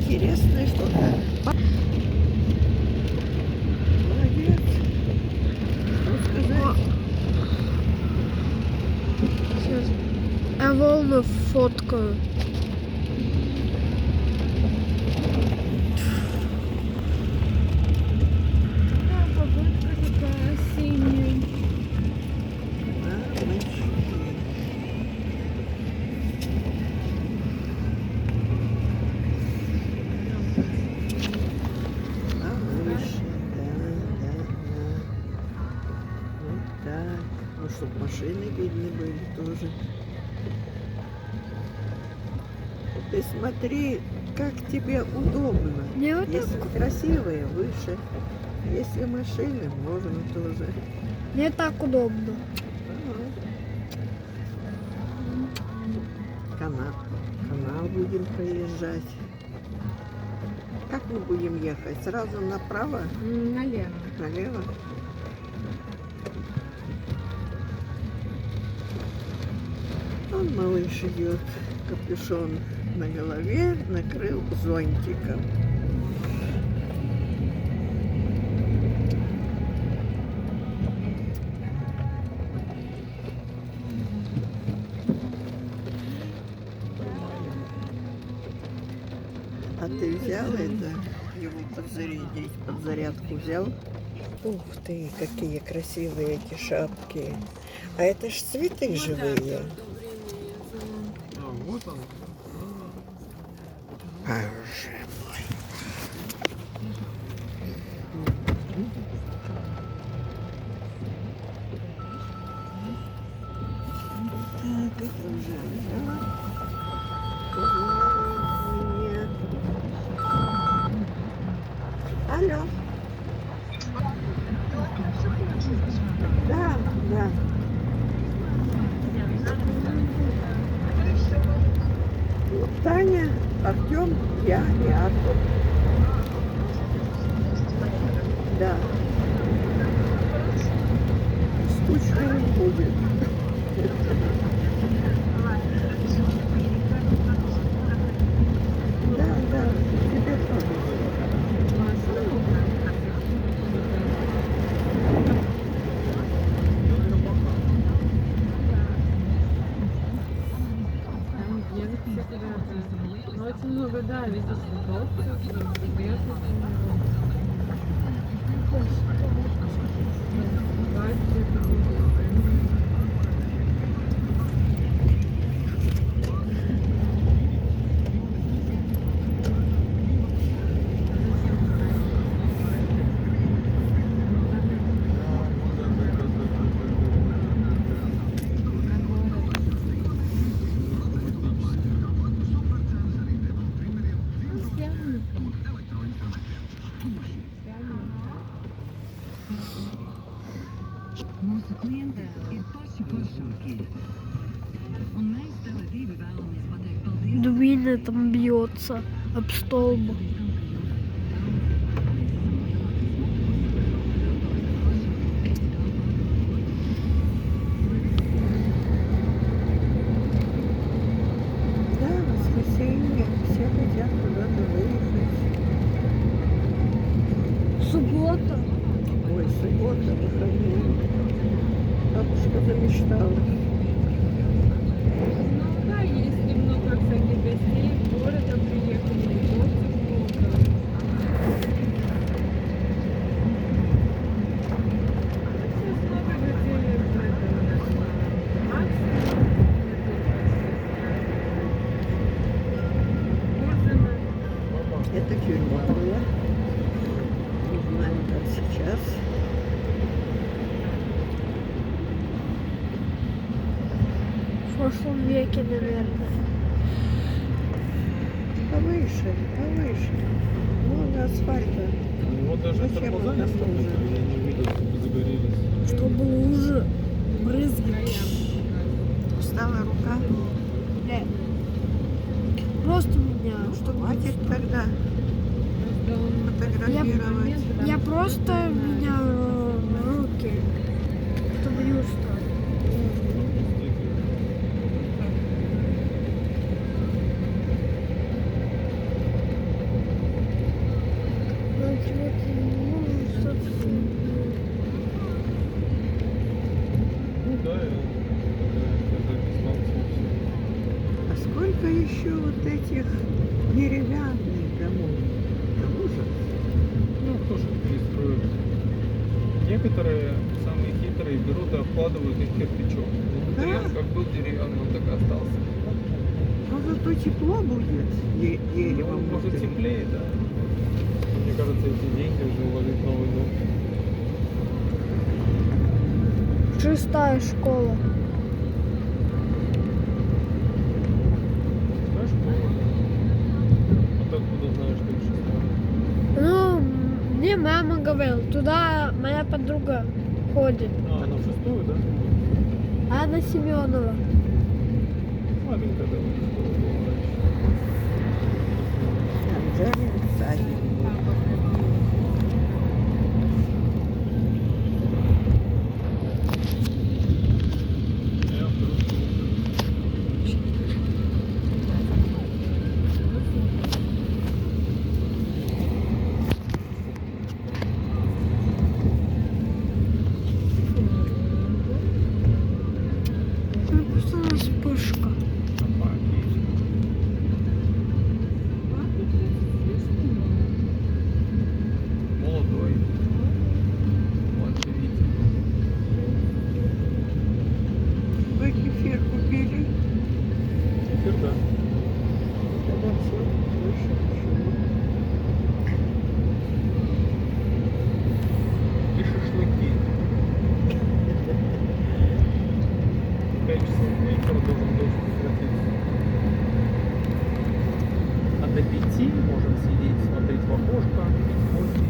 интересное что-то. Молодец. Что сказать? Сейчас. Я волны фоткаю. Да, погодка такая осенняя. А, мышки. А, мыши. Да. Вот так. Ну, чтоб машины видны были тоже. Ты смотри, как тебе удобно. Мне вот Если так, красивые, выше. Если машины, можно тоже. мне так удобно. Канал будем проезжать. Как мы будем ехать? Сразу направо? Налево. Налево? Он, малыш, идет, капюшон на голове, накрыл зонтиком. А ты взял это, его подзарядить, подзарядку взял? Ух ты, какие красивые эти шапки. А это ж цветы живые. Вот он. Боже мой. Так, это уже взяла. Нет. Алло. Да. Таня, Артем, я и Артур. Да. Скучно не будет. Да, тебе тоже. Там едет все куда-то. Ну, очень много, да, везде цветов, цветов. Onze cliënten is pasje voor zoekje. Online stellen die bewaring is wat hij al Дубина там бьется об столб. Да, воскресенье. Все хотят куда-то выехать. Суббота. Ой, суббота, выходной. Бабушка замечтала. Ну да, есть немного всяких гостей города приехали, и гостей много. Сейчас много людей в этом Максимум. Это тюрьма была. Не знаю, как сейчас. В прошлом веке, наверное. Повыше. Много асфальта. Вот даже Зачем тормоза он не нам остановили, нужен? я не увидел, чтобы загорелись. Чтобы лужи, брызги. Устала рука. Просто меня, чтобы... Хватит тогда фотографировать. Я просто меня руки, чтобы не устать. Ну, собственно, Ну да, это дистанция все. А сколько еще вот этих деревянных домов? Это ужас. Ну, кто же их перестроит? Некоторые, самые хитрые, берут и обкладывают их кирпичом. Да. Деревянный, как был деревянный, он так и остался. Но зато тепло будет деревом. Ну, может, внутри. теплее, да. Мне кажется, эти деньги уже уложить в новый дом. 6-я школа. Знаешь, школа? А ты откуда знаешь, что это шестая? Ну, мне мама говорила, туда моя подруга ходит. А, на шестую, да? А на Семенова. Маленькая, да, школа была раньше. Там садик. Я вдруг Ну, просто у нас вспышка. собаки. Молодой. Младший Витя. Вы кефир купили? Теперь да. Тогда все, больше ничего. И шашлыки. 5 часов вечера должен дождь прекратиться. А до 5 можем сидеть, смотреть в окошко, пить кофе.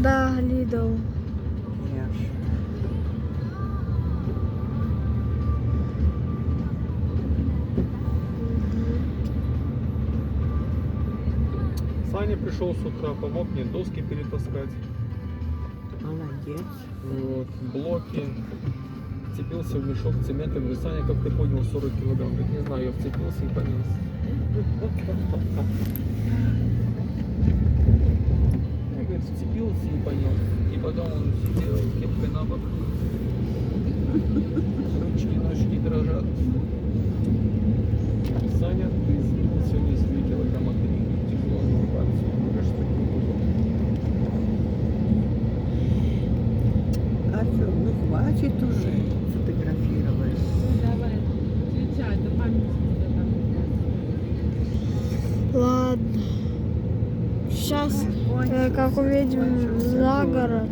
Да, Лидл. Яш. Саня пришел с утра, помог мне доски перетаскать. Молодец. Вот, блоки. Вцепился в мешок цемента. Говорю, Саня, как ты поднял 40 килограмм? Говорит, не знаю, я вцепился и понес. Я, говорит, вцепился и понес. И потом он сидел, кепкой на бок. Ручки, ножки дрожат. Саня, ты сбил сегодня себе килограмма 3. Тяжело не упасть. Говоришь, что не буду. Артем, ну хватит уже фотографировать. Давай, отвечай, до памяти тебе так. Ладно. Сейчас, как увидим за город,